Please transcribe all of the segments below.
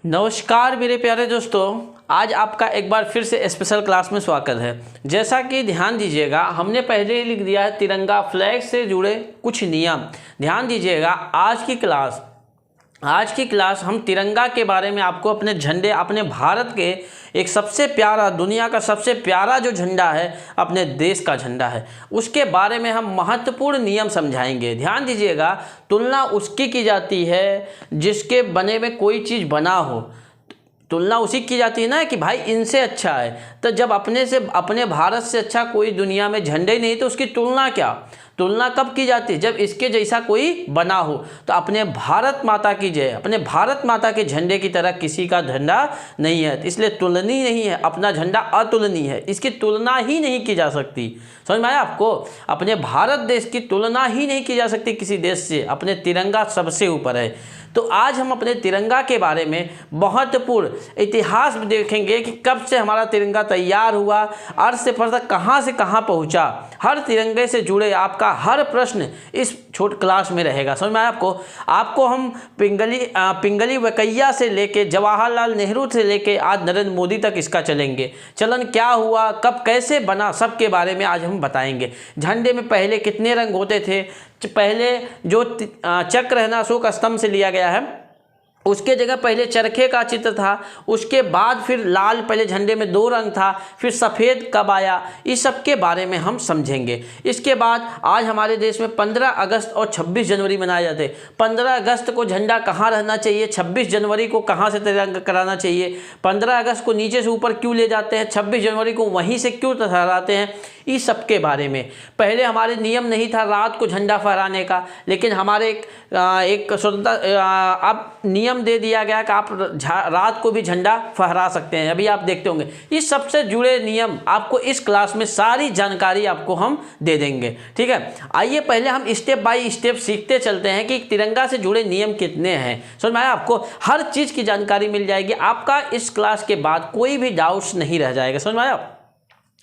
नमस्कार मेरे प्यारे दोस्तों, आज आपका एक बार फिर से स्पेशल क्लास में स्वागत है। जैसा कि ध्यान दीजिएगा, हमने पहले ही लिख दिया है तिरंगा फ्लैग से जुड़े कुछ नियम। ध्यान दीजिएगा, आज की क्लास हम तिरंगा के बारे में आपको अपने झंडे, अपने भारत के एक सबसे प्यारा, दुनिया का सबसे प्यारा जो झंडा है, अपने देश का झंडा है, उसके बारे में हम महत्वपूर्ण नियम समझाएंगे। ध्यान दीजिएगा, तुलना उसकी की जाती है जिसके बने में कोई चीज़ बना हो। तुलना उसी की जाती है ना कि भाई इनसे अच्छा है। तो जब अपने भारत से अच्छा कोई दुनिया में झंडे ही नहीं तो उसकी तुलना कब की जाती है? जब इसके जैसा कोई बना हो। तो अपने भारत माता की जय, अपने भारत माता के झंडे की तरह किसी का झंडा नहीं है, इसलिए तुलनीय नहीं है। अपना झंडा अतुलनीय है, इसकी तुलना ही नहीं की जा सकती। समझ में आया आपको? अपने भारत देश की तुलना ही नहीं की जा सकती किसी देश से। अपने तिरंगा सबसे ऊपर है। तो आज हम अपने तिरंगा के बारे में महत्वपूर्ण इतिहास देखेंगे कि कब से हमारा तिरंगा तैयार हुआ, अर्थ से पर तक कहाँ से कहाँ पहुँचा। हर तिरंगे से जुड़े आपका हर प्रश्न इस छोट क्लास में रहेगा। समझ में आया आपको हम पिंगली वकैया से लेके जवाहरलाल नेहरू से लेके आज नरेंद्र मोदी तक इसका चलन क्या हुआ, कब कैसे बना, सब के बारे में आज हम बताएंगे। झंडे में पहले कितने रंग होते थे? पहले जो चक्र है ना, अशोक स्तंभ से लिया गया है, उसके जगह पहले चरखे का चित्र था। उसके बाद फिर लाल, पहले झंडे में 2 रंग था, फिर सफ़ेद कब आया, इस सब के बारे में हम समझेंगे। इसके बाद आज हमारे देश में 15 अगस्त और 26 जनवरी मनाए जाते हैं। 15 अगस्त को झंडा कहाँ रहना चाहिए, 26 जनवरी को कहाँ से तिरंगा कराना चाहिए, 15 अगस्त को नीचे से ऊपर क्यों ले जाते हैं, 26 जनवरी को वहीं से क्यों फहराते हैं, इस सब के बारे में। पहले हमारे नियम नहीं था रात को झंडा फहराने का, लेकिन हमारे एक स्वतंत्रता अब नियम दे दिया गया कि आप रात को भी झंडा फहरा सकते हैं। अभी आप देखते होंगे इस सबसे जुड़े नियम आपको इस क्लास में सारी जानकारी आपको हम दे देंगे। ठीक है, आइए पहले हम स्टेप बाय स्टेप सीखते चलते हैं कि तिरंगा से जुड़े नियम कितने हैं। समझ में आया? आपको हर चीज़ की जानकारी मिल जाएगी। आपका इस क्लास के बाद कोई भी डाउट्स नहीं रह जाएगा। समझ में आया?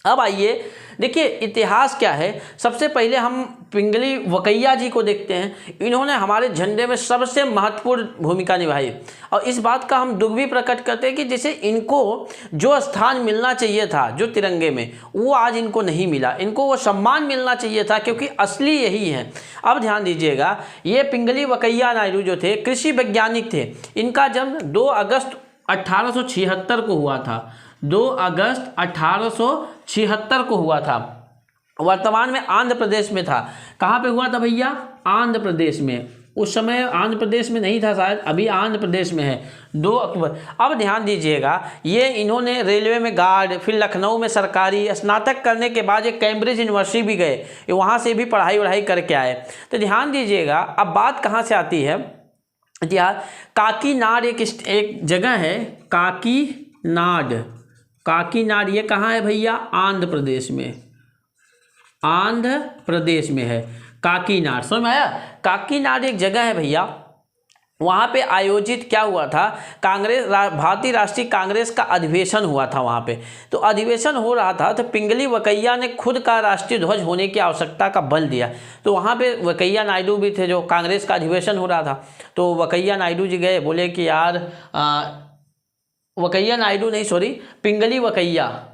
अब आइए देखिए इतिहास क्या है। सबसे पहले हम पिंगली वकैया जी को देखते हैं। इन्होंने हमारे झंडे में सबसे महत्वपूर्ण भूमिका निभाई और इस बात का हम दुख भी प्रकट करते हैं कि जैसे इनको जो स्थान मिलना चाहिए था जो तिरंगे में, वो आज इनको नहीं मिला। इनको वो सम्मान मिलना चाहिए था क्योंकि असली यही है। अब ध्यान दीजिएगा, ये पिंगली वकैया नायडू जो थे कृषि वैज्ञानिक थे। इनका जन्म 2 अगस्त 1876 को हुआ था। 2 अगस्त 1876 को हुआ था। वर्तमान में आंध्र प्रदेश में था। कहाँ पे हुआ था भैया? आंध्र प्रदेश में। उस समय आंध्र प्रदेश में नहीं था शायद, अभी आंध्र प्रदेश में है। 2 अक्टूबर। अब ध्यान दीजिएगा, ये इन्होंने रेलवे में गार्ड, फिर लखनऊ में सरकारी, स्नातक करने के बाद ये कैम्ब्रिज यूनिवर्सिटी भी गए, वहाँ से भी पढ़ाई करके आए। तो ध्यान दीजिएगा, अब बात कहाँ से आती है? काकीनाड एक जगह है, काकीनाड ये कहाँ है भैया? आंध्र प्रदेश में है काकीनाड। समझ में आया? काकीनाड एक जगह है भैया। वहाँ पे आयोजित क्या हुआ था? भारतीय राष्ट्रीय कांग्रेस का अधिवेशन हुआ था वहाँ पे। तो अधिवेशन हो रहा था तो पिंगली वकैया ने खुद का राष्ट्रीय ध्वज होने की आवश्यकता का बल दिया। तो वहाँ पे वकैया नायडू भी थे, जो कांग्रेस का अधिवेशन हो रहा था। तो वकैया नायडू जी गए, बोले कि यार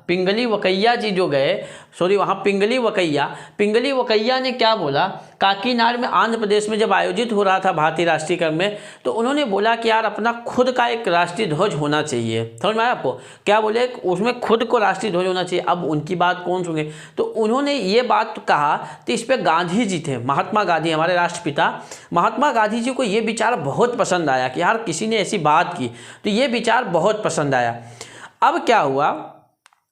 पिंगली वकैया जी जो गए, वहाँ पिंगली वकैया ने क्या बोला? काकीनाड में आंध्र प्रदेश में जब आयोजित हो रहा था भारतीय राष्ट्रीय क्रम में, तो उन्होंने बोला कि यार अपना खुद का एक राष्ट्रीय ध्वज होना चाहिए। समझ में आया आपको? क्या बोले? उसमें खुद को राष्ट्रीय ध्वज होना चाहिए। अब उनकी बात कौन सुने? तो उन्होंने ये बात कहा, तो इस पर गांधी जी थे, महात्मा गांधी, हमारे राष्ट्रपिता महात्मा गांधी जी को ये विचार बहुत पसंद आया कि यार किसी ने ऐसी बात की, तो ये विचार बहुत पसंद आया। अब क्या हुआ?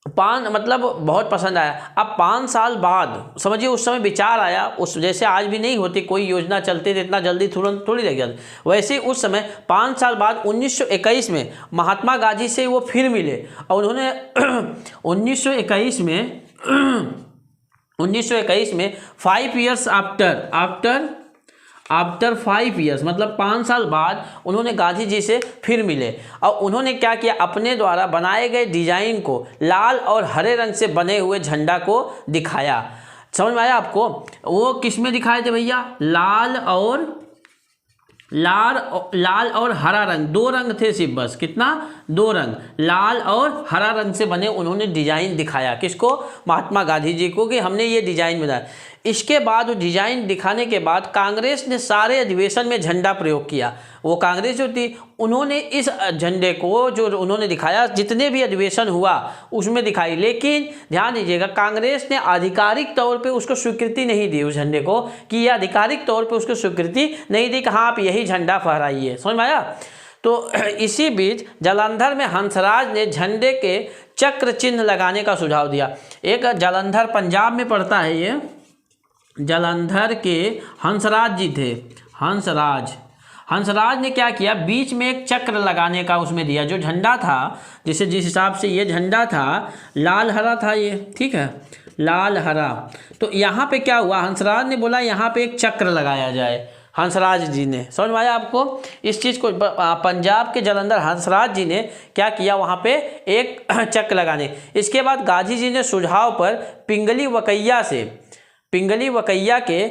बहुत पसंद आया। अब 5 साल बाद समझिए उस समय विचार आया, उस जैसे आज भी नहीं होती कोई योजना चलती तो इतना जल्दी तुरंत थोड़ी लग जाती, वैसे उस समय 5 साल बाद 1921 में महात्मा गांधी से वो फिर मिले और उन्होंने 1921 में 5 ईयर्स आफ्टर 5 ईयर्स मतलब 5 साल बाद उन्होंने गांधी जी से फिर मिले और उन्होंने क्या किया? अपने द्वारा बनाए गए डिजाइन को लाल और हरे रंग से बने हुए झंडा को दिखाया। समझ में आया आपको? वो किस में दिखाए थे भैया? लाल और लाल और हरा रंग, दो रंग थे सिर्फ, बस कितना, दो रंग, लाल और हरा रंग से बने उन्होंने डिजाइन दिखाया। किसको? महात्मा गांधी जी को, कि हमने ये डिजाइन बनाया। इसके बाद वो डिजाइन दिखाने के बाद कांग्रेस ने सारे अधिवेशन में झंडा प्रयोग किया। वो कांग्रेस जो थी उन्होंने इस झंडे को जो उन्होंने दिखाया, जितने भी अधिवेशन हुआ उसमें दिखाई, लेकिन ध्यान दीजिएगा कांग्रेस ने आधिकारिक तौर पे उसको स्वीकृति नहीं दी उस झंडे को, कि ये आधिकारिक तौर पे उसको स्वीकृति नहीं दी कि हाँ आप यही झंडा फहराइए। समझ में आया? तो इसी बीच जालंधर में हंसराज ने झंडे के चक्र चिन्ह लगाने का सुझाव दिया। एक जालंधर पंजाब में पड़ता है, ये जालंधर के हंसराज जी थे। हंसराज ने क्या किया, बीच में एक चक्र लगाने का उसमें दिया। जो झंडा था, जिस हिसाब से ये झंडा था लाल हरा था ये, ठीक है, लाल हरा। तो यहाँ पे क्या हुआ, हंसराज ने बोला यहाँ पे एक चक्र लगाया जाए। हंसराज जी ने, समझ में आया आपको इस चीज़ को? पंजाब के जालंधर हंसराज जी ने क्या किया, वहाँ पे एक चक्र लगाने। इसके बाद गांधी जी ने सुझाव पर पिंगली वकैया के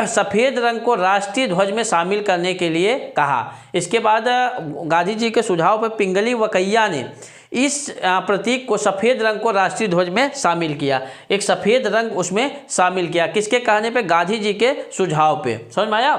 सफ़ेद रंग को राष्ट्रीय ध्वज में शामिल करने के लिए कहा। इसके बाद गांधी जी के सुझाव पर पिंगली वकैया ने इस प्रतीक को, सफ़ेद रंग को राष्ट्रीय ध्वज में शामिल किया। एक सफ़ेद रंग उसमें शामिल किया, किसके कहने पे? गांधी जी के सुझाव पे। समझ में आया?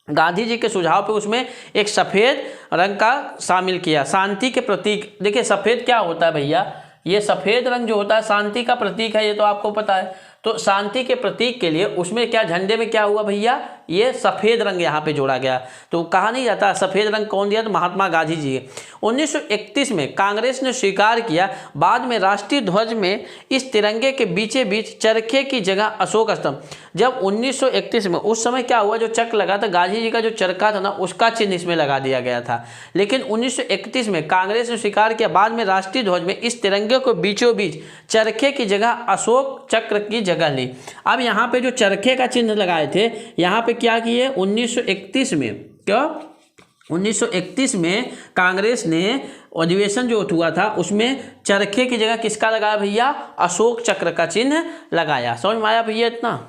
गांधी जी के सुझाव पे उसमें एक सफ़ेद रंग का शामिल किया। शांति के प्रतीक, देखिए सफ़ेद क्या होता है भैया, ये सफ़ेद रंग जो होता है शांति का प्रतीक है, ये तो आपको पता है। तो शांति के प्रतीक के लिए उसमें क्या, झंडे में क्या हुआ भैया, ये सफ़ेद रंग यहाँ पे जोड़ा गया। तो कहा नहीं जाता सफ़ेद रंग कौन दिया, तो महात्मा गांधी जी। 1931 में कांग्रेस ने स्वीकार किया। बाद में राष्ट्रीय ध्वज में इस तिरंगे के बीचे बीच चरखे की जगह अशोक स्तंभ। जब 1931 में, उस समय क्या हुआ, जो चक्र लगा था गांधी जी का जो चरखा था ना, उसका चिन्ह इसमें लगा दिया गया था। लेकिन 1931 में कांग्रेस ने स्वीकार किया। बाद में राष्ट्रीय ध्वज में इस तिरंगे को बीचों बीच चरखे की जगह अशोक चक्र की जगह ली। अब यहाँ पे जो चरखे का चिन्ह लगाए थे, यहाँ पे क्या किए 1931 में, क्या 1931 में कांग्रेस ने अधिवेशन जो हुआ था उसमें चरखे की जगह किसका लगाया भैया, अशोक चक्र का चिन्ह लगाया। समझ में आया भैया इतना?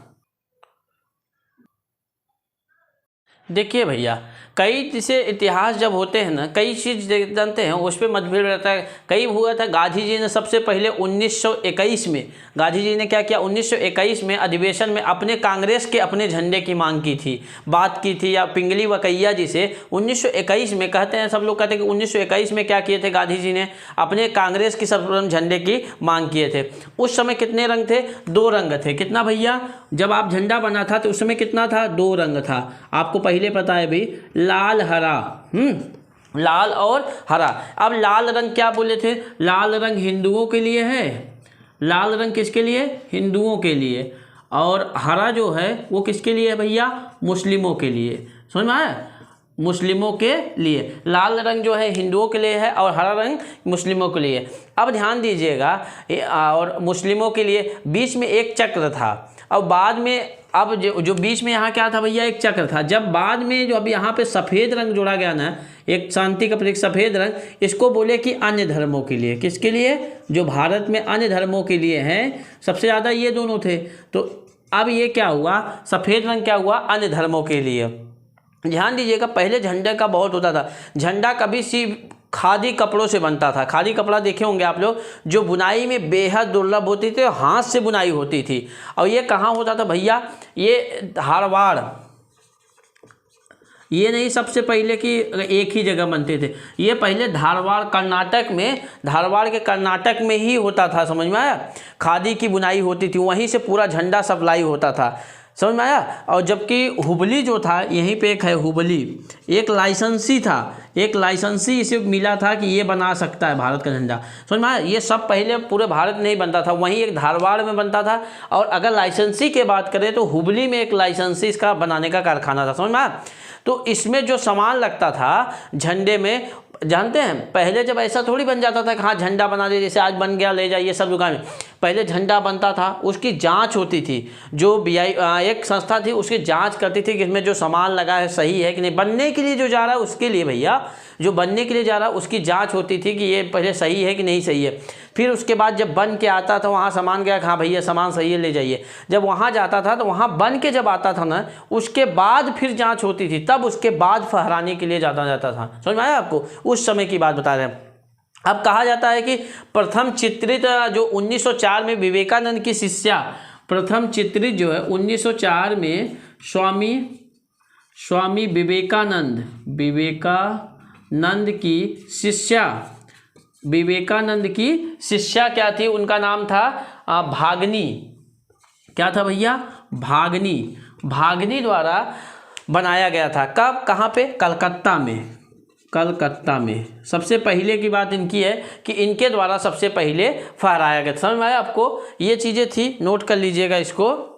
देखिए भैया, कई जैसे इतिहास जब होते हैं ना, कई चीज़ जानते हैं उस पर मतभेद रहता है। कई हुआ था, गांधी जी ने सबसे पहले 1921 में, गांधी जी ने क्या किया, 1921 में अधिवेशन में अपने कांग्रेस के अपने झंडे की मांग की थी, बात की थी, या पिंगली वकैया जी से 1921 में, कहते हैं सब लोग कहते हैं कि 1921 में क्या किए थे गांधी जी ने, अपने कांग्रेस की सर्वप्रथम झंडे की मांग किए थे। उस समय कितने रंग थे, दो रंग थे। कितना भैया, जब आप झंडा बना था तो उस समय कितना था, दो रंग था। आपको पहले पता है भाई, लाल हरा, लाल और हरा। अब लाल रंग क्या बोले थे, लाल रंग हिंदुओं के लिए है, लाल रंग किसके लिए, हिंदुओं के लिए, और हरा जो है वो किसके लिए है भैया, मुस्लिमों के लिए। समझ में आया, मुस्लिमों के लिए लाल रंग जो है हिंदुओं के लिए है और हरा रंग मुस्लिमों के लिए। अब ध्यान दीजिएगा, और मुस्लिमों के लिए बीच में एक चक्र था। अब बाद में, अब जो बीच में यहाँ क्या था भैया, एक चक्र था। जब बाद में जो अब यहाँ पे सफ़ेद रंग जोड़ा गया ना, एक शांति का प्रतीक सफ़ेद रंग, इसको बोले कि अन्य धर्मों के लिए। किसके लिए, जो भारत में अन्य धर्मों के लिए हैं, सबसे ज़्यादा ये दोनों थे। तो अब ये क्या हुआ, सफ़ेद रंग क्या हुआ, अन्य धर्मों के लिए। ध्यान दीजिएगा, पहले झंडे का बहुत होता था। झंडा कभी सिर्फ खादी कपड़ों से बनता था। खादी कपड़ा देखे होंगे आप लोग, जो बुनाई में बेहद दुर्लभ होती थी, हाथ से बुनाई होती थी। और ये कहाँ होता था भैया, ये धारवाड़, ये नहीं सबसे पहले कि एक ही जगह बनते थे, ये पहले धारवाड़ कर्नाटक में, धारवाड़ के कर्नाटक में ही होता था। समझ में आया, खादी की बुनाई होती थी, वहीं से पूरा झंडा सप्लाई होता था। समझ में आया। और जबकि हुबली जो था, यहीं पे एक है हुबली, एक लाइसेंसी था, एक लाइसेंसी इसे मिला था कि ये बना सकता है भारत का झंडा। समझ में आया, ये सब पहले पूरे भारत में नहीं बनता था, वहीं एक धारवाड़ में बनता था। और अगर लाइसेंसी की बात करें तो हुबली में एक लाइसेंसी इसका बनाने का कारखाना था। समझ में आया। तो इसमें जो सामान लगता था झंडे में, जानते हैं पहले जब ऐसा थोड़ी बन जाता था कि हाँ झंडा बना दे, जैसे आज बन गया ले जाइए सब दुकान में। पहले झंडा बनता था, उसकी जांच होती थी, जो BI एक संस्था थी उसकी जांच करती थी कि इसमें जो सामान लगा है सही है कि नहीं। बनने के लिए जो जा रहा है उसके लिए भैया जो बनने के लिए जा रहा उसकी जांच होती थी कि ये पहले सही है कि नहीं सही है। फिर उसके बाद जब बन के आता था वहाँ सामान गया, हाँ भैया सामान सही है ले जाइए। जब वहाँ जाता था तो वहाँ बन के जब आता था ना, उसके बाद फिर जांच होती थी, तब उसके बाद फहराने के लिए जाता जाता था। समझ में आया आपको? उस समय की बात बता रहे हैं। अब कहा जाता है कि प्रथम चित्रित जो 1904 में विवेकानंद की शिष्या, प्रथम चित्रित जो है 1904 में स्वामी विवेकानंद की शिष्या, विवेकानंद की शिष्या क्या थी? उनका नाम था भागनी। क्या था भैया? भागनी द्वारा बनाया गया था। कब? कहाँ पे? कलकत्ता में सबसे पहले की बात इनकी है कि इनके द्वारा सबसे पहले फहराया गया। समझ में आया आपको? ये चीज़ें थी, नोट कर लीजिएगा इसको,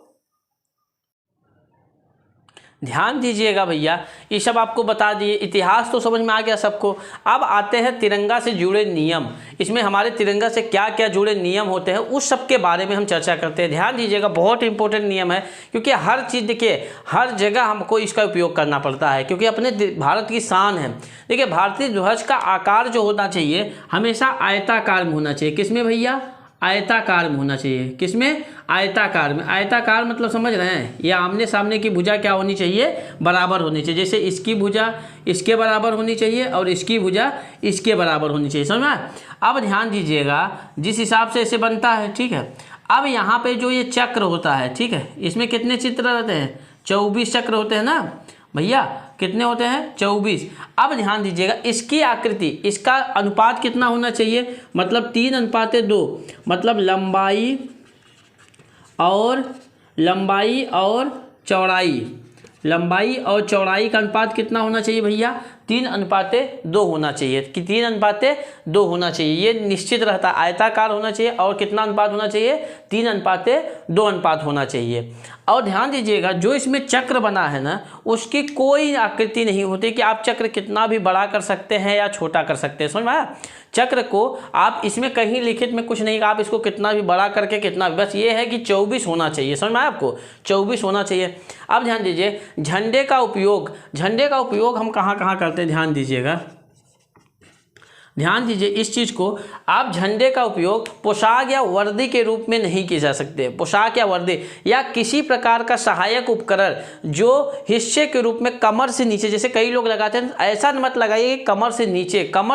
ध्यान दीजिएगा भैया। ये सब आपको बता दिए, इतिहास तो समझ में आ गया सबको। अब आते हैं तिरंगा से जुड़े नियम। इसमें हमारे तिरंगा से क्या क्या जुड़े नियम होते हैं उस सब के बारे में हम चर्चा करते हैं। ध्यान दीजिएगा, बहुत इंपॉर्टेंट नियम है, क्योंकि हर चीज़ देखिए हर जगह हमको इसका उपयोग करना पड़ता है, क्योंकि अपने भारत की शान है। देखिए भारतीय ध्वज का आकार जो होना चाहिए हमेशा आयताकार में होना चाहिए। किसमें भैया? आयताकार में होना चाहिए। किसमें? आयताकार में। आयताकार मतलब समझ रहे हैं? ये आमने सामने की भुजा क्या होनी चाहिए? बराबर होनी चाहिए। जैसे इसकी भुजा इसके बराबर होनी चाहिए और इसकी भुजा इसके बराबर होनी चाहिए। समझ में? अब ध्यान दीजिएगा, जिस हिसाब से इसे बनता है, ठीक है। अब यहाँ पे जो ये चक्र होता है, ठीक है, इसमें कितने चित्र रहते हैं? 24 चक्र होते हैं ना भैया? कितने होते हैं? 24। अब ध्यान दीजिएगा, इसकी आकृति, इसका अनुपात कितना होना चाहिए? मतलब 3:2, मतलब लंबाई और चौड़ाई का अनुपात कितना होना चाहिए भैया? 3:2 होना चाहिए कि 3:2 होना चाहिए। ये निश्चित रहता है, आयताकार होना चाहिए और कितना अनुपात होना चाहिए? 3:2 अनुपात होना चाहिए। और ध्यान दीजिएगा, जो इसमें चक्र बना है ना, उसकी कोई आकृति नहीं होती कि आप चक्र कितना भी बड़ा कर सकते हैं या छोटा कर सकते हैं। समझ में आया? चक्र को आप इसमें कहीं लिखित में कुछ नहीं, आप इसको कितना भी बड़ा करके कितना, बस ये है कि 24 होना चाहिए। समझ में आया आपको? 24 होना चाहिए। अब ध्यान दीजिए, झंडे का उपयोग हम कहाँ कहाँ करते हैं? ध्यान दीजिए इस चीज़ को। आप झंडे का उपयोग पोशाक या वर्दी के रूप में नहीं किए जा सकते। पोशाक या वर्दी या किसी प्रकार का सहायक उपकरण जो हिस्से के रूप में कमर से नीचे, जैसे कई लोग लगाते हैं, ऐसा मत लगाइए कि कमर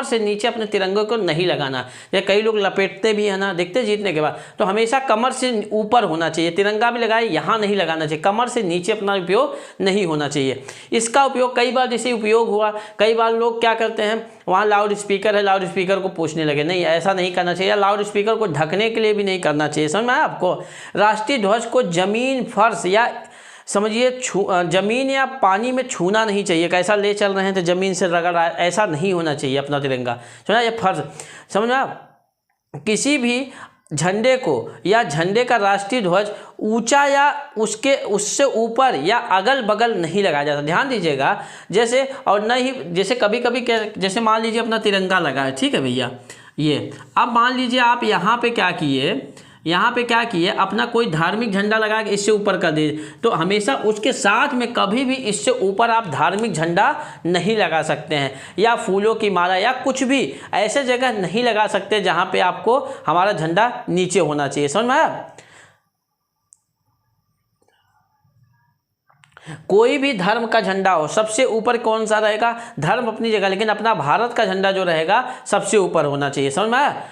से नीचे अपने तिरंगे को नहीं लगाना। या कई लोग लपेटते भी है ना, देखते जीतने के बाद, तो हमेशा कमर से ऊपर होना चाहिए। तिरंगा भी लगाए, यहाँ नहीं लगाना चाहिए, कमर से नीचे अपना उपयोग नहीं होना चाहिए। इसका उपयोग कई बार जैसे उपयोग हुआ, कई बार लोग क्या करते हैं, वहाँ लाउड स्पीकर है, लाउड स्पीकर को पूछने लगे। नहीं, ऐसा नहीं करना चाहिए। लाउड स्पीकर को ढकने के लिए भी नहीं करना चाहिए। समझ में आया आपको? राष्ट्रीय ध्वज को जमीन, फर्श या समझिए जमीन या पानी में छूना नहीं चाहिए। कैसा ले चल रहे हैं तो जमीन से रगड़ रहा है, ऐसा नहीं होना चाहिए अपना तिरंगा। समझा? ये फर्श, समझ में? किसी भी झंडे को या झंडे का राष्ट्रीय ध्वज ऊंचा या उससे ऊपर या अगल बगल नहीं लगाया जाता। ध्यान दीजिएगा, जैसे और न ही जैसे कभी कभी जैसे मान लीजिए अपना तिरंगा लगा है, ठीक है भैया, ये अब मान लीजिए आप यहाँ पे क्या किए, अपना कोई धार्मिक झंडा लगा के इससे ऊपर कर दीजिए, तो हमेशा उसके साथ में कभी भी इससे ऊपर आप धार्मिक झंडा नहीं लगा सकते हैं, या फूलों की माला या कुछ भी ऐसे जगह नहीं लगा सकते जहाँ पे आपको हमारा झंडा नीचे होना चाहिए। समझ में आया? कोई भी धर्म का झंडा हो, सबसे ऊपर कौन सा रहेगा? धर्म अपनी जगह, लेकिन अपना भारत का झंडा जो रहेगा सबसे ऊपर होना चाहिए। समझ में आया?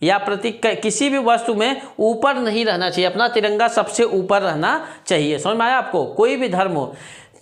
या प्रतीक किसी भी वस्तु में ऊपर नहीं रहना चाहिए, अपना तिरंगा सबसे ऊपर रहना चाहिए। समझ में आया आपको? कोई भी धर्म हो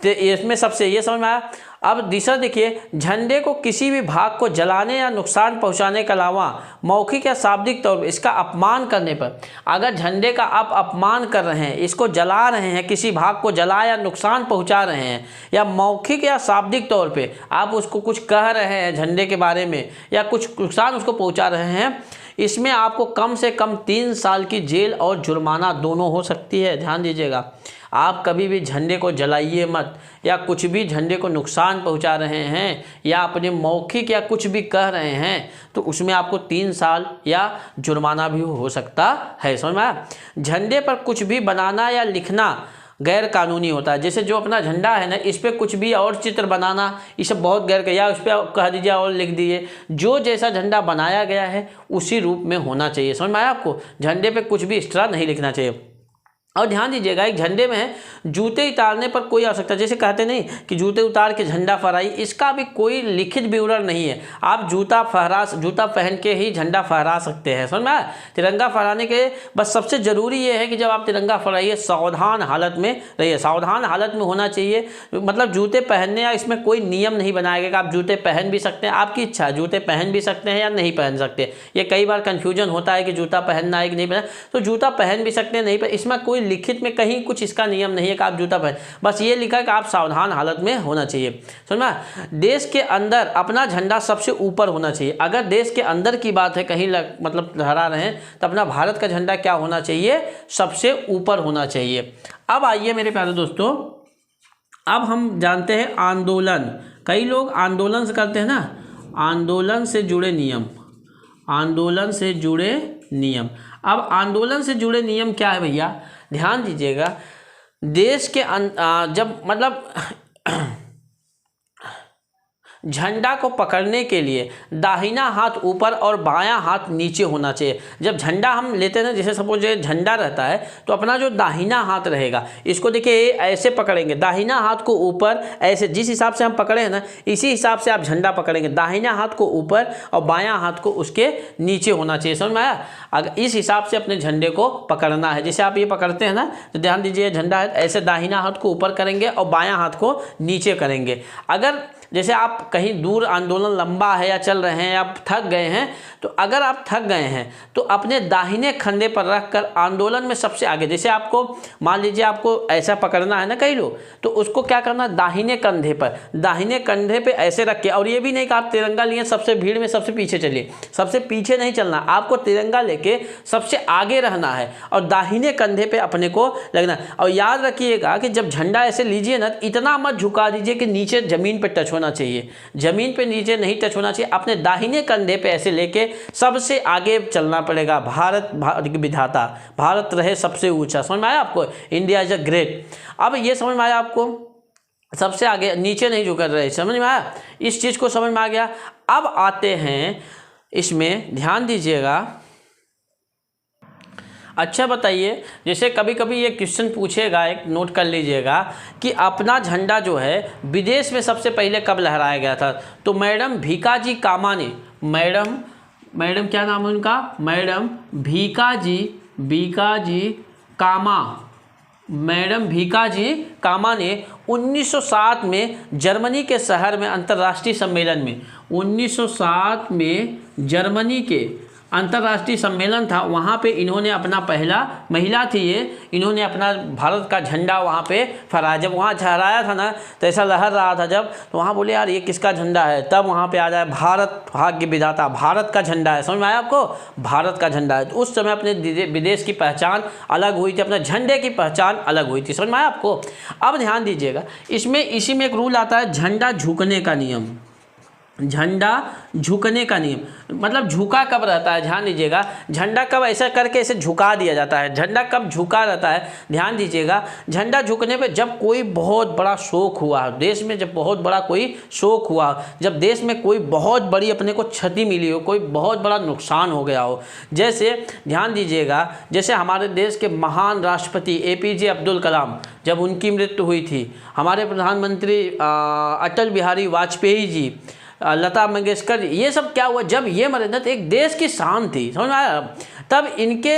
तो इसमें सबसे, ये समझ में आया। अब दूसरा देखिए, झंडे को किसी भी भाग को जलाने या नुकसान पहुंचाने के अलावा मौखिक या शाब्दिक तौर पर इसका अपमान करने पर, अगर झंडे का आप अपमान कर रहे हैं, इसको जला रहे हैं, किसी भाग को जला या नुकसान पहुंचा रहे हैं, या मौखिक या शाब्दिक तौर पे आप उसको कुछ कह रहे हैं झंडे के बारे में या कुछ नुकसान उसको पहुंचा रहे हैं, इसमें आपको कम से कम 3 साल की जेल और जुर्माना दोनों हो सकती है। ध्यान दीजिएगा, आप कभी भी झंडे को जलाइए मत, या कुछ भी झंडे को नुकसान पहुंचा रहे हैं या अपने मौखिक या कुछ भी कह रहे हैं तो उसमें आपको 3 साल या जुर्माना भी हो सकता है। समझ में आया? झंडे पर कुछ भी बनाना या लिखना गैर कानूनी होता है। जैसे जो अपना झंडा है ना, इस पर कुछ भी और चित्र बनाना, ये सब बहुत गैर, या उस पर कह दीजिए और लिख दीजिए, जो जैसा झंडा बनाया गया है उसी रूप में होना चाहिए। समझ में आया आपको? झंडे पे कुछ भी एक्स्ट्रा नहीं लिखना चाहिए। और ध्यान दीजिएगा, एक झंडे में है जूते उतारने पर कोई आवश्यकता, जैसे कहते नहीं कि जूते उतार के झंडा फहराई, इसका भी कोई लिखित विवरण नहीं है। आप जूता पहन के ही झंडा फहरा सकते हैं। समझ में आया? तिरंगा फहराने के बस सबसे ज़रूरी ये है कि जब आप तिरंगा फहराइए सावधान हालत में रहिए, सावधान हालत में होना चाहिए। मतलब जूते पहनने या इसमें कोई नियम नहीं बनाया गया कि आप जूते पहन भी सकते हैं, आपकी इच्छा है, जूते पहन भी सकते हैं या नहीं पहन सकते। ये कई बार कन्फ्यूजन होता है कि जूता पहनना है कि नहीं पहनना, तो जूता पहन भी सकते हैं, नहीं पहन, इसमें कोई लिखित में कहीं कुछ इसका नियम नहीं है कि आप जूता पहन, बस ये लिखा है कि आप सावधान हालत में होना चाहिए। समझ में? देश के अंदर अपना झंडा सबसे ऊपर होना चाहिए। अगर देश के अंदर की बात है, कहीं मतलब लहरा रहे हैं, तो अपना भारत का झंडा क्या होना चाहिए? सबसे ऊपर होना चाहिए। अब आइए मेरे प्यारे दोस्तों, अब हम जानते हैं आंदोलन। कई लोग आंदोलन से करते हैं ना, आंदोलन से जुड़े नियम, आंदोलन से जुड़े नियम। अब आंदोलन से जुड़े नियम क्या है भैया? ध्यान दीजिएगा, देश के जब मतलब झंडा को पकड़ने के लिए दाहिना हाथ ऊपर और बायां हाथ नीचे होना चाहिए। जब झंडा हम लेते हैं ना, जैसे सपोज ये झंडा रहता है, तो अपना जो दाहिना हाथ रहेगा, इसको देखिए ऐसे पकड़ेंगे, दाहिना हाथ को ऊपर ऐसे, जिस हिसाब से हम पकड़े हैं ना, इसी हिसाब से आप झंडा पकड़ेंगे। दाहिना हाथ को ऊपर और बायां हाथ को उसके नीचे होना चाहिए। समझ में आया? अगर इस हिसाब से अपने झंडे को पकड़ना है, जैसे आप ये पकड़ते हैं ना, तो ध्यान दीजिए, झंडा है ऐसे, दाहिना हाथ को ऊपर करेंगे और बायां हाथ को नीचे करेंगे। अगर जैसे आप कहीं दूर, आंदोलन लंबा है या चल रहे हैं, आप थक गए हैं, तो अगर आप थक गए हैं तो अपने दाहिने कंधे पर रखकर आंदोलन में सबसे आगे, जैसे आपको मान लीजिए आपको ऐसा पकड़ना है ना कई लोग, तो उसको क्या करना, दाहिने कंधे पर, दाहिने कंधे पे ऐसे रख के, और ये भी नहीं कि आप तिरंगा लिए सबसे भीड़ में सबसे पीछे चलिए, सबसे पीछे नहीं चलना, आपको तिरंगा लेके सबसे आगे रहना है और दाहिने कंधे पे अपने को लगना। और याद रखिएगा कि जब झंडा ऐसे लीजिए ना, इतना मत झुका दीजिए कि नीचे जमीन पे टच होना चाहिए, जमीन पे नीचे नहीं टच होना चाहिए। अपने दाहिने कंधे पे ऐसे लेके सबसे आगे चलना पड़ेगा। भारत विधाता, भारत रहे सबसे ऊंचा। समझ में आया आपको? India is a great. अब ये समझ में आया आपको? सबसे आगे, नीचे नहीं झुक रहे। समझ में आया? इस चीज को समझ में आ गया। अब आते हैं इसमें, ध्यान दीजिएगा। अच्छा बताइए, जैसे कभी कभी ये क्वेश्चन पूछेगा, एक नोट कर लीजिएगा कि अपना झंडा जो है विदेश में सबसे पहले कब लहराया गया था? तो मैडम भीकाजी कामा ने, मैडम क्या नाम है उनका? मैडम भीकाजी कामा, मैडम भीकाजी कामा ने 1907 में जर्मनी के शहर में अंतर्राष्ट्रीय सम्मेलन में, 1907 में जर्मनी के अंतर्राष्ट्रीय सम्मेलन था, वहाँ पे इन्होंने अपना पहला, महिला थी ये, इन्होंने अपना भारत का झंडा वहाँ पे फहराया। जब वहाँ झहराया था ना, तो ऐसा लहर रहा था जब, तो वहाँ बोले यार ये किसका झंडा है? तब वहाँ पे आ जाए भारत भाग्य विधाता, भारत का झंडा है। समझ में आया आपको? भारत का झंडा है। तो उस समय अपने विदेश की पहचान अलग हुई थी, अपने झंडे की पहचान अलग हुई थी। समझ में आया आपको? अब ध्यान दीजिएगा, इसमें इसी में एक रूल आता है, झंडा झुकने का नियम। झंडा झुकने का नियम मतलब झुका कब रहता है? ध्यान दीजिएगा, झंडा कब ऐसा करके इसे झुका दिया जाता है? झंडा कब झुका रहता है? ध्यान दीजिएगा, झंडा झुकने पे जब कोई बहुत बड़ा शोक हुआ देश में, जब बहुत बड़ा कोई शोक हुआ, जब देश में कोई बहुत बड़ी अपने को क्षति मिली हो, कोई बहुत बड़ा नुकसान हो गया हो। जैसे ध्यान दीजिएगा, जैसे हमारे देश के महान राष्ट्रपति APJ अब्दुल कलाम, जब उनकी मृत्यु हुई थी, हमारे प्रधानमंत्री अटल बिहारी वाजपेयी जी, लता मंगेशकर, ये सब क्या हुआ, जब ये मरे ना, तो एक देश की शान थी। समझ में आया? तब इनके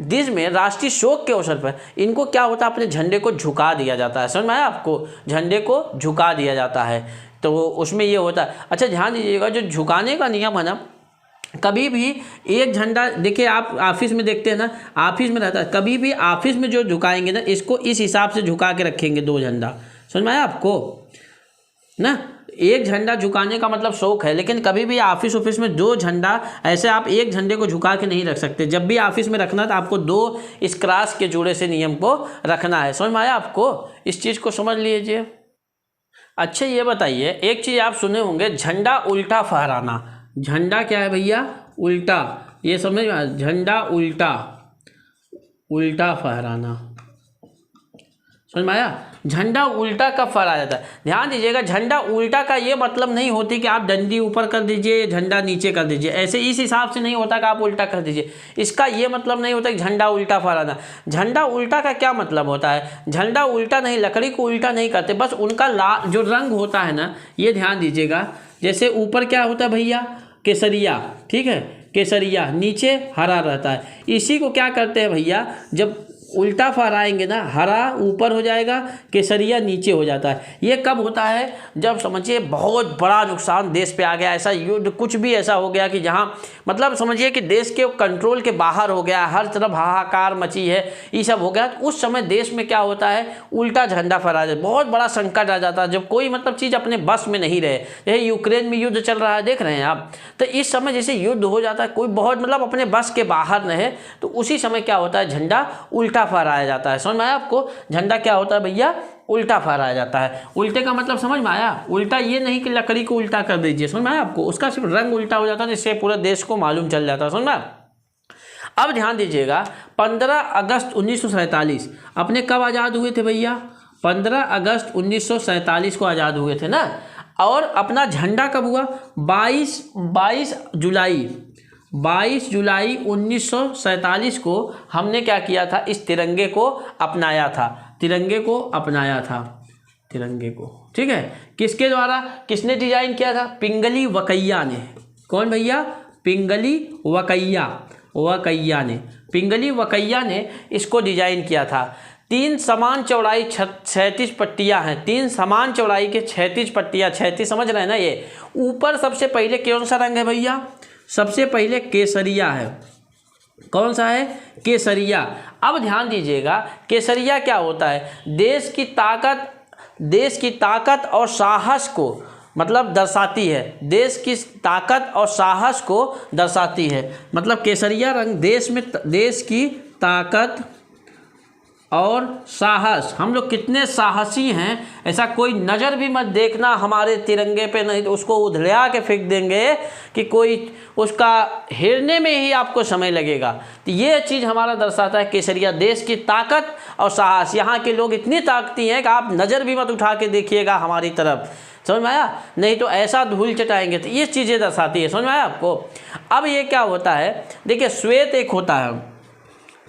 देश में राष्ट्रीय शोक के अवसर पर इनको क्या होता है, अपने झंडे को झुका दिया जाता है। समझ में आया आपको? झंडे को झुका दिया जाता है, तो उसमें ये होता है। अच्छा ध्यान दीजिएगा, जो झुकाने का नियम है ना, कभी भी एक झंडा, देखिए आप ऑफिस में देखते हैं ना, ऑफिस में रहता है, कभी भी ऑफिस में जो झुकाएंगे ना, इसको इस हिसाब से झुका के रखेंगे, दो झंडा। समझ में आया आपको ना? एक झंडा झुकाने का मतलब शौक है, लेकिन कभी भी ऑफिस में दो झंडा, ऐसे आप एक झंडे को झुका के नहीं रख सकते। जब भी ऑफिस में रखना तो आपको दो इस क्रॉस के जोड़े से नियम को रखना है। समझ में आया आपको? इस चीज़ को समझ लीजिए। अच्छा ये बताइए, एक चीज़ आप सुने होंगे, झंडा उल्टा फहराना। झंडा क्या है भैया? उल्टा। ये समझ में? झंडा उल्टा, उल्टा फहराना। समझ में आया। झंडा उल्टा कब फहराया जाता है, ध्यान दीजिएगा, झंडा उल्टा का ये मतलब नहीं होती कि आप डंडी ऊपर कर दीजिए झंडा नीचे कर दीजिए, ऐसे इस हिसाब से नहीं होता कि आप उल्टा कर दीजिए, इसका ये मतलब नहीं होता कि झंडा उल्टा फहराना। झंडा उल्टा का क्या मतलब होता है, झंडा उल्टा नहीं, लकड़ी को उल्टा नहीं करते, बस उनका जो रंग होता है ना, ये ध्यान दीजिएगा, जैसे ऊपर क्या होता है भैया, केसरिया, ठीक है, केसरिया, नीचे हरा रहता है, इसी को क्या करते हैं भैया, जब उल्टा फहराएंगे ना, हरा ऊपर हो जाएगा, केसरिया नीचे हो जाता है। ये कब होता है, जब समझिए बहुत बड़ा नुकसान देश पे आ गया, ऐसा युद्ध कुछ भी ऐसा हो गया कि जहाँ मतलब समझिए कि देश के कंट्रोल के बाहर हो गया, हर तरफ हाहाकार मची है, ये सब हो गया, तो उस समय देश में क्या होता है, उल्टा झंडा फहराया जाता है, बहुत बड़ा संकट आ जाता है, जब कोई मतलब चीज़ अपने बस में नहीं रहे, जैसे यूक्रेन में युद्ध चल रहा है, देख रहे हैं आप, तो इस समय जैसे युद्ध हो जाता है, कोई बहुत मतलब अपने बस के बाहर रहे, तो उसी समय क्या होता है, झंडा उल्टा फहराया जाता है। समझ में आया आपको, झंडा क्या होता है भैया, उल्टा फहराया जाता है। उल्टे का मतलब समझ में आया, उल्टा ये नहीं कि लकड़ी को उल्टा कर दीजिए, समझ में आया आपको, उसका सिर्फ रंग उल्टा हो जाता है, जिससे पूरे देश को मालूम चल जाता है, समझ में। अब ध्यान दीजिएगा, 15 अगस्त 1947 अपने कब आज़ाद हुए थे भैया, 15 अगस्त 1947 को आज़ाद हुए थे ना, और अपना झंडा कब हुआ, 22 जुलाई 1947 को हमने क्या किया था, इस तिरंगे को अपनाया था, तिरंगे को अपनाया था, तिरंगे को, ठीक है, किसके द्वारा, किसने डिजाइन किया था, पिंगली वकैया ने। कौन भैया, पिंगली वकैया ने, पिंगली वकैया ने इसको डिजाइन किया था। 3 समान चौड़ाई 36 पट्टियाँ हैं, 3 समान चौड़ाई के 36 पट्टियाँ, 36 समझ रहे हैं ना। ये ऊपर सबसे पहले कौन सा रंग है भैया, सबसे पहले केसरिया है, कौन सा है, केसरिया। अब ध्यान दीजिएगा, केसरिया क्या होता है, देश की ताकत और साहस को मतलब दर्शाती है, देश की ताकत और साहस को दर्शाती है, मतलब केसरिया रंग देश की ताकत और साहस, हम लोग कितने साहसी हैं, ऐसा कोई नज़र भी मत देखना हमारे तिरंगे पे, नहीं तो उसको उधड़ा के फेंक देंगे कि कोई उसका हिरने में ही आपको समय लगेगा। तो ये चीज़ हमारा दर्शाता है केसरिया, देश की ताकत और साहस। यहाँ के लोग इतनी ताकती हैं कि आप नज़र भी मत उठा के देखिएगा हमारी तरफ, समझ में आया, नहीं तो ऐसा धूल चटाएंगे। तो ये चीज़ें दर्शाती है, समझ में आया आपको। अब ये क्या होता है, देखिए श्वेत एक होता है,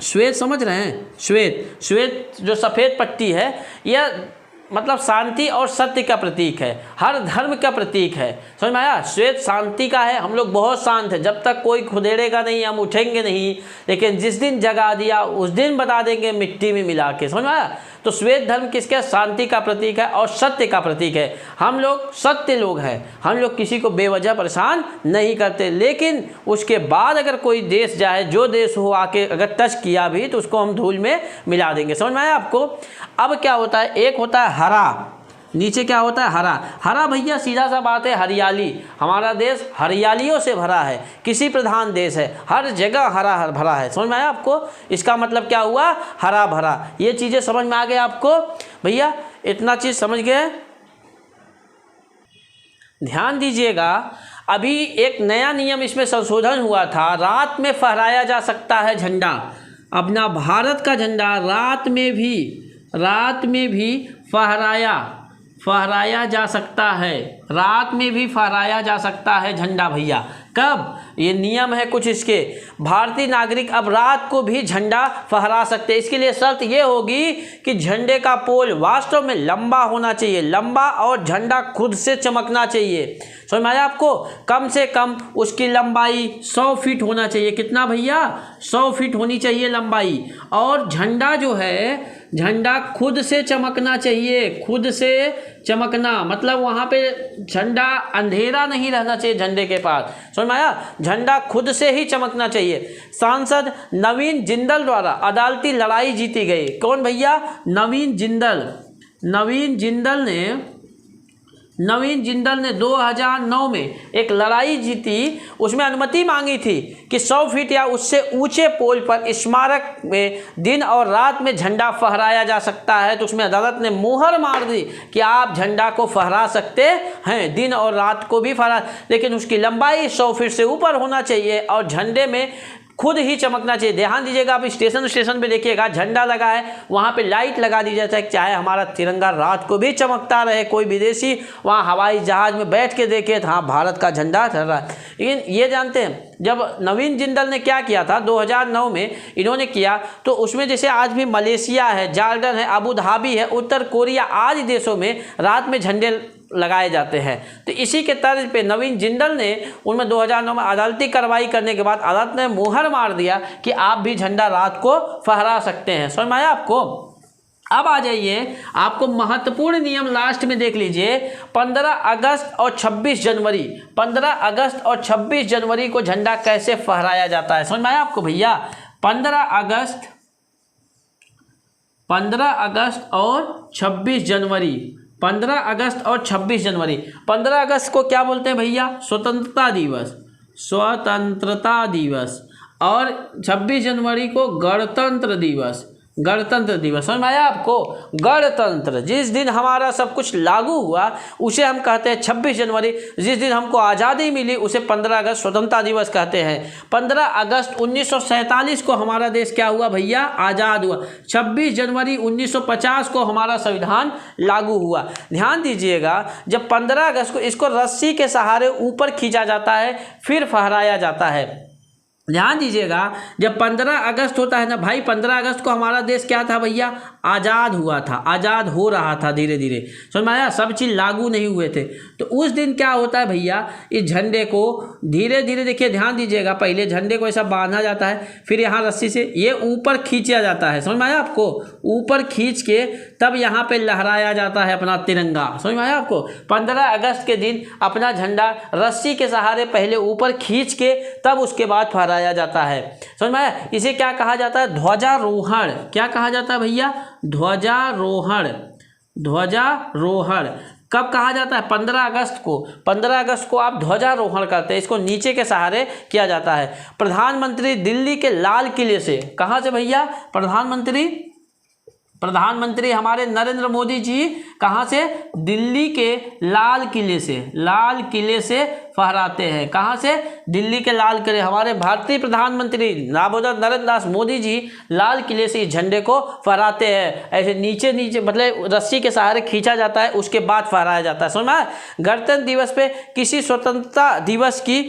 श्वेत समझ रहे हैं, श्वेत जो सफ़ेद पट्टी है, यह मतलब शांति और सत्य का प्रतीक है, हर धर्म का प्रतीक है, समझ में आया। श्वेत शांति का है, हम लोग बहुत शांत है, जब तक कोई खुदेड़ेगा नहीं हम उठेंगे नहीं, लेकिन जिस दिन जगा दिया उस दिन बता देंगे मिट्टी में मिला के, समझ में आया। तो श्वेत धर्म किसका, शांति का प्रतीक है और सत्य का प्रतीक है। हम लोग सत्य लोग हैं, हम लोग किसी को बेवजह परेशान नहीं करते, लेकिन उसके बाद अगर कोई देश जाए, जो देश हो, आके अगर टच किया भी तो उसको हम धूल में मिला देंगे, समझ में आया आपको। अब क्या होता है, एक होता है हरा, नीचे क्या होता है, हरा। हरा भैया सीधा सा बात है, हरियाली, हमारा देश हरियालियों से भरा है, कृषि प्रधान देश है, हर जगह हरा भरा है, समझ में आया आपको। इसका मतलब क्या हुआ, हरा भरा। ये चीज़ें समझ में आ गए आपको भैया, इतना चीज़ समझ गए। ध्यान दीजिएगा, अभी एक नया नियम इसमें संशोधन हुआ था, रात में फहराया जा सकता है झंडा, अपना भारत का झंडा रात में भी फहराया जा सकता है, रात में भी फहराया जा सकता है झंडा भैया। कब, ये नियम है कुछ इसके, भारतीय नागरिक अब रात को भी झंडा फहरा सकते हैं। इसके लिए शर्त ये होगी कि झंडे का पोल वास्तव में लंबा होना चाहिए, लंबा, और झंडा खुद से चमकना चाहिए, समझ में आया आपको। कम से कम उसकी लंबाई 100 फीट होना चाहिए, कितना भैया, 100 फीट होनी चाहिए लंबाई। और झंडा जो है, झंडा खुद से चमकना चाहिए, खुद से चमकना मतलब वहाँ पे झंडा अंधेरा नहीं रहना चाहिए झंडे के पास, समझ में आया, झंडा खुद से ही चमकना चाहिए। सांसद नवीन जिंदल द्वारा अदालती लड़ाई जीती गई, कौन भैया, नवीन जिंदल ने 2009 में एक लड़ाई जीती, उसमें अनुमति मांगी थी कि 100 फीट या उससे ऊंचे पोल पर स्मारक में दिन और रात में झंडा फहराया जा सकता है। तो उसमें अदालत ने मुहर मार दी कि आप झंडा को फहरा सकते हैं, दिन और रात को भी फहरा, लेकिन उसकी लंबाई 100 फीट से ऊपर होना चाहिए और झंडे में खुद ही चमकना चाहिए। ध्यान दीजिएगा, आप स्टेशन पे देखिएगा झंडा लगा है, वहाँ पे लाइट लगा दी जाता है, चाहे हमारा तिरंगा रात को भी चमकता रहे। कोई विदेशी वहाँ हवाई जहाज में बैठ के देखे तो हाँ भारत का झंडा चल रहा है। लेकिन ये जानते हैं जब नवीन जिंदल ने क्या किया था 2009 में इन्होंने किया, तो उसमें जैसे आज भी मलेशिया है, जॉर्डन है, अबू धाबी है, उत्तर कोरिया आदि देशों में रात में झंडे लगाए जाते हैं। तो इसी के तर्ज पे नवीन जिंदल ने उनमें 2009 में अदालती कार्रवाई करने के बाद अदालत ने मुहर मार दिया कि आप भी झंडा रात को फहरा सकते हैं। समझ में आया आपको? अब आ जाइए, आपको महत्वपूर्ण नियम लास्ट में देख लीजिए। 15 अगस्त और 26 जनवरी 15 अगस्त और 26 जनवरी को झंडा कैसे फहराया जाता है, समझ में आया आपको भैया? 15 अगस्त और 26 जनवरी 15 अगस्त और 26 जनवरी 15 अगस्त को क्या बोलते हैं भैया? स्वतंत्रता दिवस। और 26 जनवरी को गणतंत्र दिवस। समझ में आया आपको? गणतंत्र, जिस दिन हमारा सब कुछ लागू हुआ उसे हम कहते हैं 26 जनवरी। जिस दिन हमको आज़ादी मिली उसे 15 अगस्त स्वतंत्रता दिवस कहते हैं। 15 अगस्त 1947 को हमारा देश क्या हुआ भैया? आज़ाद हुआ। 26 जनवरी 1950 को हमारा संविधान लागू हुआ। ध्यान दीजिएगा, जब 15 अगस्त को इसको रस्सी के सहारे ऊपर खींचा जाता है, फिर फहराया जाता है। ध्यान दीजिएगा, जब 15 अगस्त होता है ना भाई, 15 अगस्त को हमारा देश क्या था भैया? आज़ाद हुआ था, आज़ाद हो रहा था धीरे धीरे। समझ में आया? सब चीज़ लागू नहीं हुए थे। तो उस दिन क्या होता है भैया? इस झंडे को धीरे धीरे, देखिए ध्यान दीजिएगा, पहले झंडे को ऐसा बांधा जाता है, फिर यहाँ रस्सी से ये ऊपर खींचा जाता है। समझ में आया आपको? ऊपर खींच के तब यहाँ पे लहराया जाता है अपना तिरंगा। समझ में आया आपको? 15 अगस्त के दिन अपना झंडा रस्सी के सहारे पहले ऊपर खींच के तब उसके बाद फहराया जाता है। समझ में आया? इसे क्या कहा जाता है? ध्वजारोहण। क्या कहा जाता है भैया? ध्वजारोहण। कब कहा जाता है? 15 अगस्त को। 15 अगस्त को आप ध्वजारोहण करते हैं, इसको नीचे के सहारे किया जाता है। प्रधानमंत्री दिल्ली के लाल किले से, कहाँ से भैया? प्रधानमंत्री हमारे नरेंद्र मोदी जी कहाँ से? दिल्ली के लाल किले से फहराते हैं। कहाँ से? दिल्ली के लाल किले। हमारे भारतीय प्रधानमंत्री दामोदर नरेंद्र दास मोदी जी लाल किले से इस झंडे को फहराते हैं। ऐसे नीचे मतलब रस्सी के सहारे खींचा जाता है, उसके बाद फहराया जाता है। समझ में? गणतंत्र दिवस पे किसी स्वतंत्रता दिवस की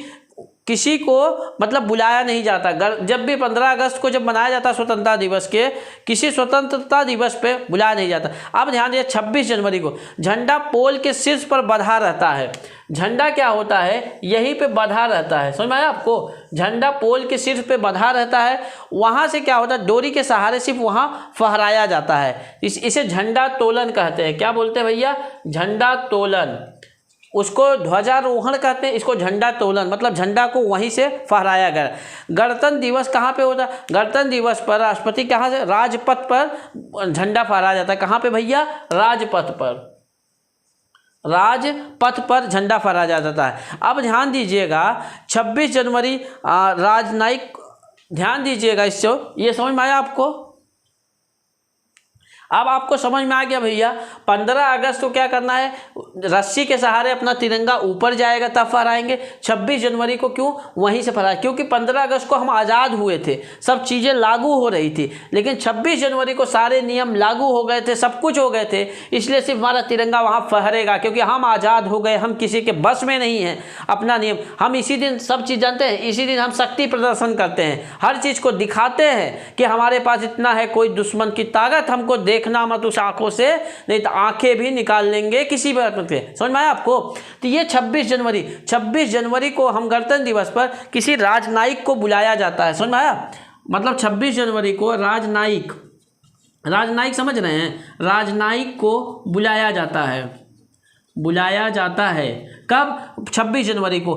किसी को मतलब बुलाया नहीं जाता। जब भी 15 अगस्त को जब मनाया जाता है स्वतंत्रता दिवस के, किसी स्वतंत्रता दिवस पे बुलाया नहीं जाता। अब ध्यान दीजिए, 26 जनवरी को झंडा पोल के शीर्ष पर बंधा रहता है। झंडा क्या होता है? यहीं पे बंधा रहता है। समझ में आया आपको? झंडा पोल के शीर्ष पे बंधा रहता है, वहाँ से क्या होता है? डोरी के सहारे सिर्फ वहाँ फहराया जाता है। इसे झंडा तोलन कहते हैं। क्या बोलते हैं भैया? झंडा तोलन। उसको ध्वजारोहण कहते हैं, इसको झंडा तोलन, मतलब झंडा को वहीं से फहराया गया। गणतंत्र दिवस कहाँ पे होता है? गणतंत्र दिवस पर राष्ट्रपति कहाँ से? राजपथ पर झंडा फहराया जाता है। कहाँ पे भैया? राजपथ पर झंडा फहराया जाता है। अब ध्यान दीजिएगा, 26 जनवरी राजनयिक, ध्यान दीजिएगा इससे, ये समझ में आया आपको? अब आपको समझ में आ गया भैया? 15 अगस्त को क्या करना है? रस्सी के सहारे अपना तिरंगा ऊपर जाएगा तब फहराएंगे। 26 जनवरी को क्यों? वहीं से फहराए, क्योंकि 15 अगस्त को हम आज़ाद हुए थे, सब चीज़ें लागू हो रही थी। लेकिन 26 जनवरी को सारे नियम लागू हो गए थे, सब कुछ हो गए थे, इसलिए सिर्फ हमारा तिरंगा वहाँ फहरेगा, क्योंकि हम आज़ाद हो गए, हम किसी के बस में नहीं हैं। अपना नियम हम इसी दिन सब चीज़ जानते हैं, इसी दिन हम शक्ति प्रदर्शन करते हैं, हर चीज़ को दिखाते हैं कि हमारे पास इतना है, कोई दुश्मन की ताकत हमको देखना मत उस आंखों से, नहीं तो आंखें भी निकाल लेंगे किसी बात पे। समझ में आया आपको? तो ये 26 जनवरी को हम गणतंत्र दिवस पर किसी राजनयिक को बुलाया जाता है। समझ में आया? मतलब 26 जनवरी को राजनयिक समझ रहे हैं? राजनयिक को बुलाया जाता है। कब? 26 जनवरी को।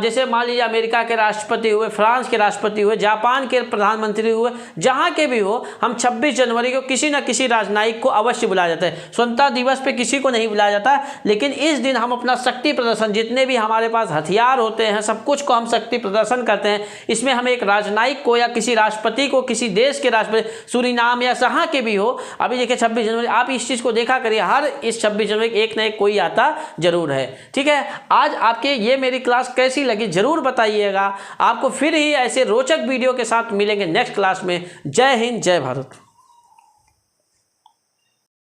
जैसे मान लीजिए अमेरिका के राष्ट्रपति हुए, फ्रांस के राष्ट्रपति हुए, जापान के प्रधानमंत्री हुए, जहाँ के भी हो, हम 26 जनवरी को किसी न किसी राजनयिक को अवश्य बुलाया जाता है। स्वतंत्रता दिवस पे किसी को नहीं बुलाया जाता, लेकिन इस दिन हम अपना शक्ति प्रदर्शन, जितने भी हमारे पास हथियार होते हैं, सब कुछ को हम शक्ति प्रदर्शन करते हैं। इसमें हम एक राजनयिक को या किसी राष्ट्रपति को, किसी देश के राष्ट्रपति, सूरीनाम या जहाँ के भी हो, अभी देखिए 26 जनवरी, आप इस चीज़ को देखा करिए, हर इस 26 जनवरी एक न एक कोई आता जरूर है। ठीक है? है, आज आपके ये मेरी क्लास कैसी लगी ज़रूर बताइएगा। आपको फिर ही ऐसे रोचक वीडियो के साथ मिलेंगे नेक्स्ट क्लास में। जय हिंद, जय भारत।